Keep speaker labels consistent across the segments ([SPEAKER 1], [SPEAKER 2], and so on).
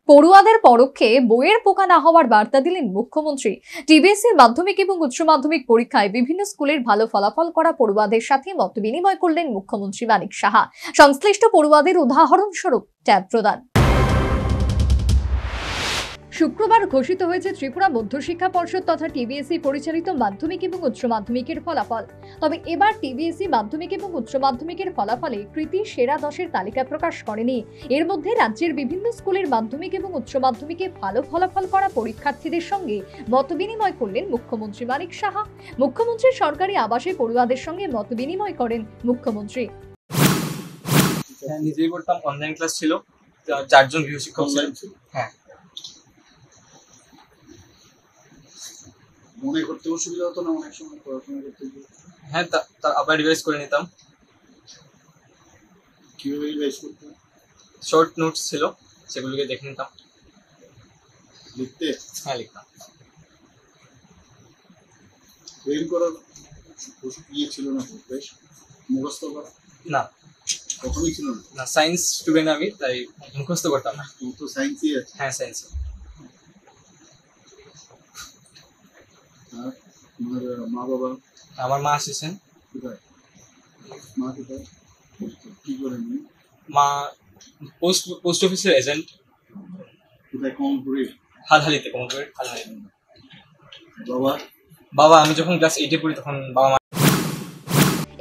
[SPEAKER 1] পড়ুয়াদের পরোক্ষে বইয়ের পোকা না হওয়ার বার্তা দিলেন মুখ্যমন্ত্রী। টিবিএসসির মাধ্যমিক এবং উচ্চ মাধ্যমিক পরীক্ষায় বিভিন্ন স্কুলের ভালো ফলাফল করা পড়ুয়াদের সাথে মত বিনিময় করলেন মুখ্যমন্ত্রী মানিক সাহা। সংশ্লিষ্ট পড়ুয়াদের উদাহরণস্বরূপ ট্যাব প্রদান। শুক্রবার ঘোষিত হয়েছে ত্রিপুরা মধ্যশিক্ষা পর্ষদ তথা টিবিএসসি পরিচালিত মাধ্যমিক এবং উচ্চ মাধ্যমিকের ফলাফল। তবে এবার টিবিএসসি মাধ্যমিক এবং উচ্চ মাধ্যমিকের ফলাফলে কৃতী সেরা 10-এর তালিকা প্রকাশ করেনি। এর মধ্যে রাজ্যের বিভিন্ন স্কুলের মাধ্যমিক এবং উচ্চ মাধ্যমিকে ভালো ফলাফল করা পরীক্ষার্থীদের সঙ্গে মতবিনিময় করলেন মুখ্যমন্ত্রী মানিক সাহা। মুখ্যমন্ত্রীর সরকারি আবাসে পড়ুয়াদের সঙ্গে মতবিনিময় করেন মুখ্যমন্ত্রী।
[SPEAKER 2] নিজেই করতাম, অনলাইন ক্লাস ছিল, 4 জন গৃহশিক্ষক ছিল। হ্যাঁ,
[SPEAKER 3] মনে করতে অসুবিধা হতো না অনেক সময় পড়াশোনা করতে গিয়ে?
[SPEAKER 2] হ্যাঁ, আবার রিভাইজ করে নিতাম।
[SPEAKER 3] কিভাবে রিভাইজ করতে?
[SPEAKER 2] শর্ট নোটস ছিল, সেগুলোকে দেখে নিতাম।
[SPEAKER 3] লিখতে?
[SPEAKER 2] হ্যাঁ, লিখতাম।
[SPEAKER 3] ফেল করার ইয়ে ছিল না, বেশ মুখস্থ করা?
[SPEAKER 2] না,
[SPEAKER 3] কখনোই ছিল
[SPEAKER 2] না। সায়েন্স স্টুডেন্ট আমি, তাই মুখস্থ করতাম না।
[SPEAKER 3] তুমি তো সায়েন্সই আছে।
[SPEAKER 2] হ্যাঁ, সায়েন্স।
[SPEAKER 3] আর তোমার মা বাবা?
[SPEAKER 2] আমার মা আসছেন।
[SPEAKER 3] কোথায়? মা কোথায়, কি করেন?
[SPEAKER 2] মা পোস্ট অফিসের এজেন্ট।
[SPEAKER 3] কোথায়? কমলপুরে?
[SPEAKER 2] হালহালিতে, কমলপুরের হালহালিতে।
[SPEAKER 3] বাবা?
[SPEAKER 2] বাবা আমি যখন ক্লাস 8-এ পড়ি তখন বাবা।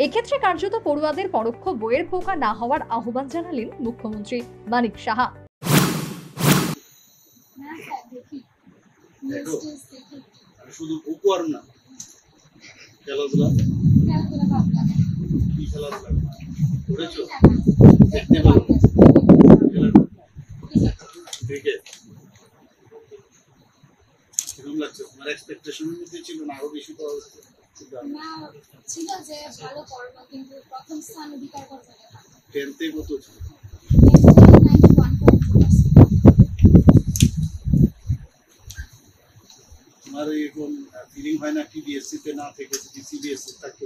[SPEAKER 1] এক্ষেত্রে কার্যত পড়ুয়াদের পরোক্ষ বইয়ের পোকা না হওয়ার আহ্বান জানালেন মুখ্যমন্ত্রী মানিক সাহা।
[SPEAKER 3] শুধু বুক আর না, খেলাধুলা? কি খেলাধুলা করেছো? দেখতে পারো ক্রিকেট? কিরকম লাগছে? তোমার এক্সপেকটেশনের মধ্যে ছিল না আরো বেশি পাওয়া যাচ্ছে?
[SPEAKER 4] না, ছিল যে ভালো করবো, কিন্তু প্রথম স্থান অধিকার করতে পারলাম।
[SPEAKER 3] 10th কত ছিল?
[SPEAKER 4] 91.2%।
[SPEAKER 3] তোমার এরকম ফিলিং হয় না টিবিএসসি তে না থেকে সিবিএসসি থাকতে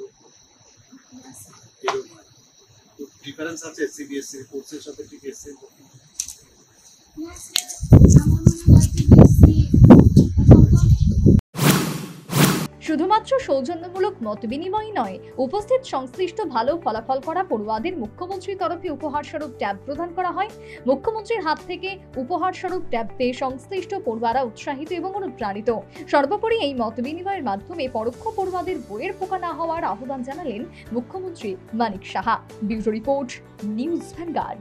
[SPEAKER 3] এরকম হয়? তো ডিফারেন্স আছে সিবিএসসি কোর্সের সাথে টিবিএসসি?
[SPEAKER 1] শুধুমাত্র সৌজন্যমূলক মতবিনিময় নয়, উপস্থিত সংশ্লিষ্ট ভালো ফলাফল করা পড়ুয়াদের মুখ্যমন্ত্রীর তরফে উপহারস্বরূপ ট্যাব প্রদান করা হয়। মুখ্যমন্ত্রীর হাত থেকে উপহারস্বরূপ ট্যাব পেয়ে সংশ্লিষ্ট পড়ুয়ারা উৎসাহিত এবং অনুপ্রাণিত। সর্বোপরি এই মতবিনিময়ের মাধ্যমে পরোক্ষ পড়ুয়াদের বইয়ের পোকা না হওয়ার আহ্বান জানালেন মুখ্যমন্ত্রী Manik Saha. Bureau report, news vanguard.